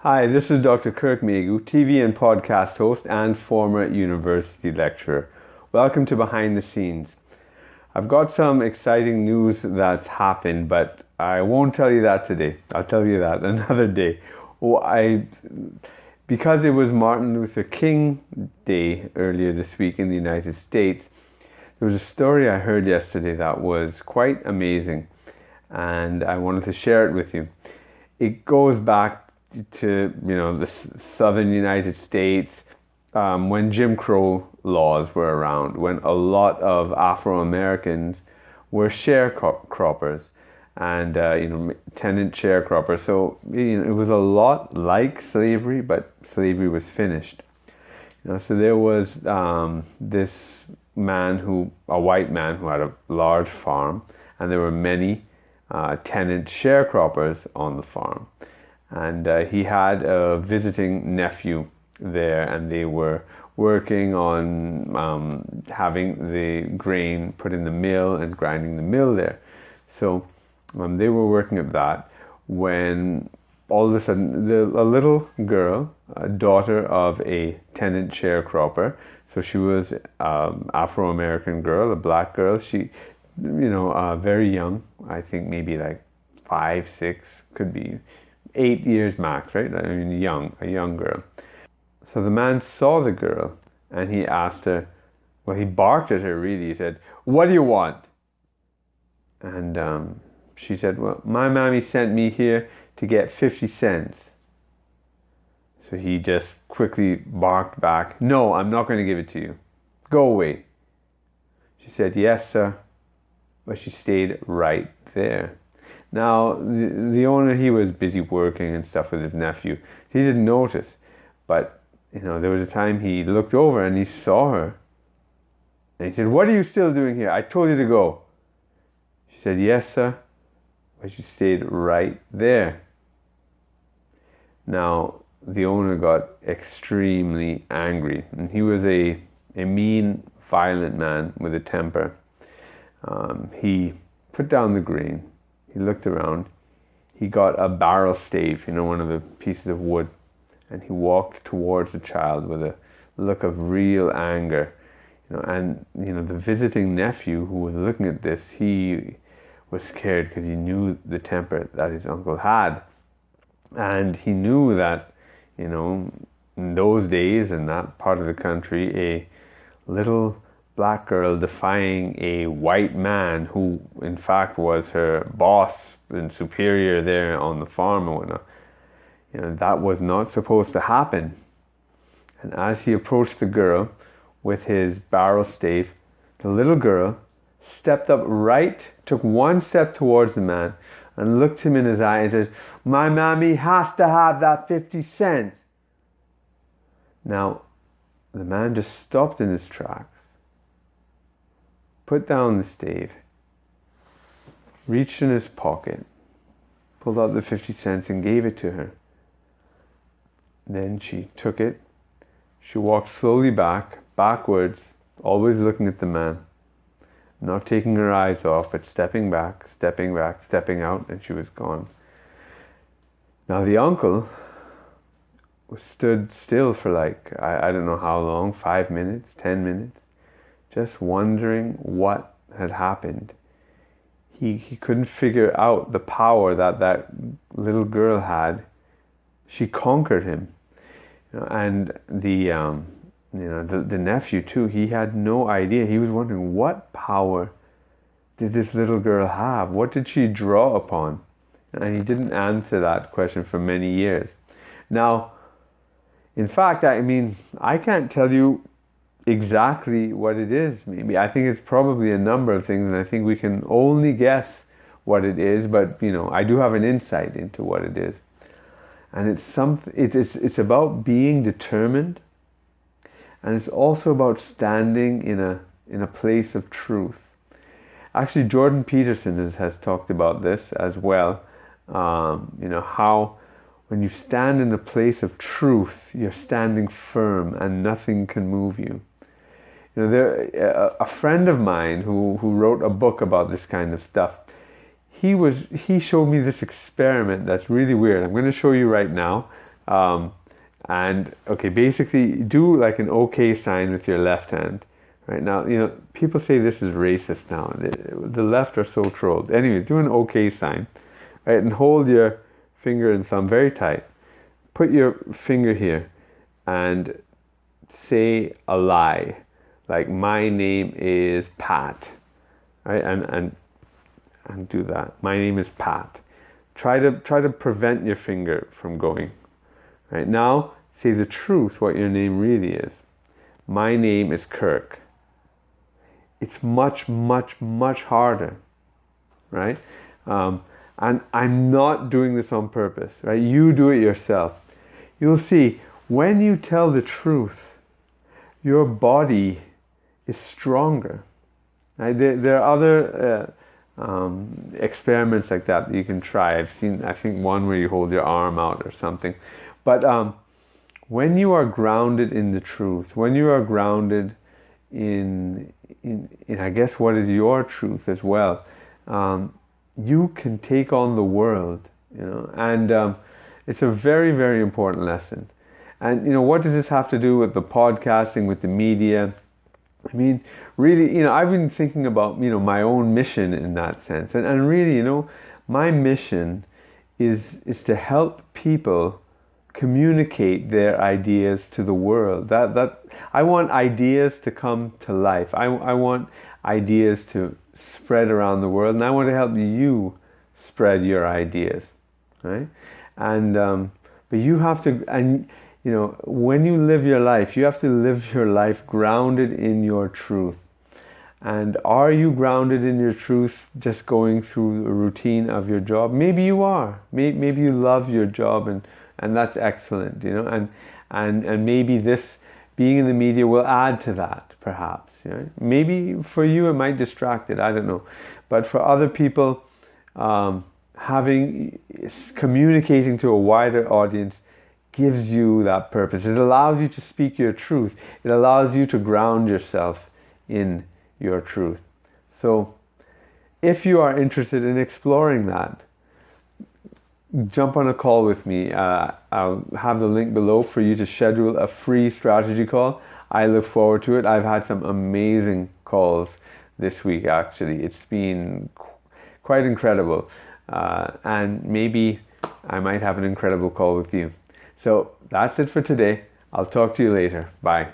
Hi, this is Dr. Kirk Megu, TV and podcast host and former university lecturer. Welcome to Behind the Scenes. I've got some exciting news that's happened, but I won't tell you that today. I'll tell you that another day. Because it was Martin Luther King Day earlier this week in the United States, there was a story I heard yesterday that was quite amazing, and I wanted to share it with you. It goes back to the southern United States when Jim Crow laws were around, when a lot of Afro Americans were sharecroppers and tenant sharecroppers. So it was a lot like slavery, but slavery was finished. So there was this a white man who had a large farm, and there were many tenant sharecroppers on the farm. And he had a visiting nephew there, and they were working on having the grain put in the mill and grinding the mill there. So they were working at that when all of a sudden a little girl, a daughter of a tenant sharecropper, so she was Afro American girl, a black girl. She, very young. I think maybe like 5, 6, could be 8 years max, right? I mean, a young girl. So the man saw the girl and he asked her, well, he barked at her really. He said, "What do you want?" And she said, "Well, my mommy sent me here to get 50 cents. So he just quickly barked back, "No, I'm not going to give it to you. Go away." She said, "Yes, sir." But she stayed right there. Now, the owner, he was busy working and stuff with his nephew. He didn't notice. But, there was a time he looked over and he saw her. And he said, "What are you still doing here? I told you to go." She said, "Yes, sir." But she stayed right there. Now, the owner got extremely angry. And he was a mean, violent man with a temper. He put down the grain. He looked around. He got a barrel stave, one of the pieces of wood, and he walked towards the child with a look of real anger. And the visiting nephew who was looking at this, he was scared because he knew the temper that his uncle had, and he knew that, in those days in that part of the country, a little black girl defying a white man who in fact was her boss and superior there on the farm and whatnot, that was not supposed to happen. And as he approached the girl with his barrel stave, the little girl stepped up took one step towards the man and looked him in his eye and said, "My mommy has to have that 50 cents. Now, the man just stopped in his tracks, put down the stave, reached in his pocket, pulled out the 50 cents and gave it to her. Then she took it. She walked slowly backwards, always looking at the man, not taking her eyes off, but stepping back, stepping out, and she was gone. Now the uncle stood still for I don't know how long, 5 minutes, 10 minutes, just wondering what had happened. He couldn't figure out the power that little girl had. She conquered him. And the nephew too, he had no idea. He was wondering, what power did this little girl have? What did she draw upon? And he didn't answer that question for many years. Now, in fact, I can't tell you exactly what it is. Maybe I think it's probably a number of things, and I think we can only guess what it is. But I do have an insight into what it is, and it's about being determined, and it's also about standing in a place of truth. Actually, Jordan Peterson has talked about this as well. How when you stand in a place of truth, you're standing firm and nothing can move you. A friend of mine who wrote a book about this kind of stuff, he showed me this experiment that's really weird. I'm going to show you right now. And okay, basically do like an okay sign with your left hand. Right now, people say this is racist now. The left are so trolled. Anyway, do an okay sign, right? And hold your finger and thumb very tight. Put your finger here and say a lie, like my name is Pat, right? And do that. My name is Pat. Try to prevent your finger from going. Right now, say the truth, what your name really is. My name is Kirk. It's much, much, much harder, right? And I'm not doing this on purpose, right? You do it yourself. You'll see, when you tell the truth, your body is stronger. Right? There are other experiments like that you can try. I've seen, I think, one where you hold your arm out or something. But when you are grounded in the truth, when you are grounded in I guess what is your truth as well, you can take on the world, and it's a very, very important lesson. And what does this have to do with the podcasting, with the media? I mean, really, I've been thinking about, my own mission in that sense. And really, my mission is to help people communicate their ideas to the world. That I want ideas to come to life. I want ideas to spread around the world, and I want to help you spread your ideas, right? And but you have to, and when you live your life, you have to live your life grounded in your truth. And are you grounded in your truth just going through the routine of your job? Maybe you are. Maybe you love your job, and that's excellent, and maybe this being in the media will add to that, perhaps. Maybe for you it might distract it, I don't know. But for other people, communicating to a wider audience gives you that purpose. It allows you to speak your truth. It allows you to ground yourself in your truth. So if you are interested in exploring that, jump on a call with me. I'll have the link below for you to schedule a free strategy call. I look forward to it. I've had some amazing calls this week, actually. It's been quite incredible. And maybe I might have an incredible call with you. So that's it for today. I'll talk to you later. Bye.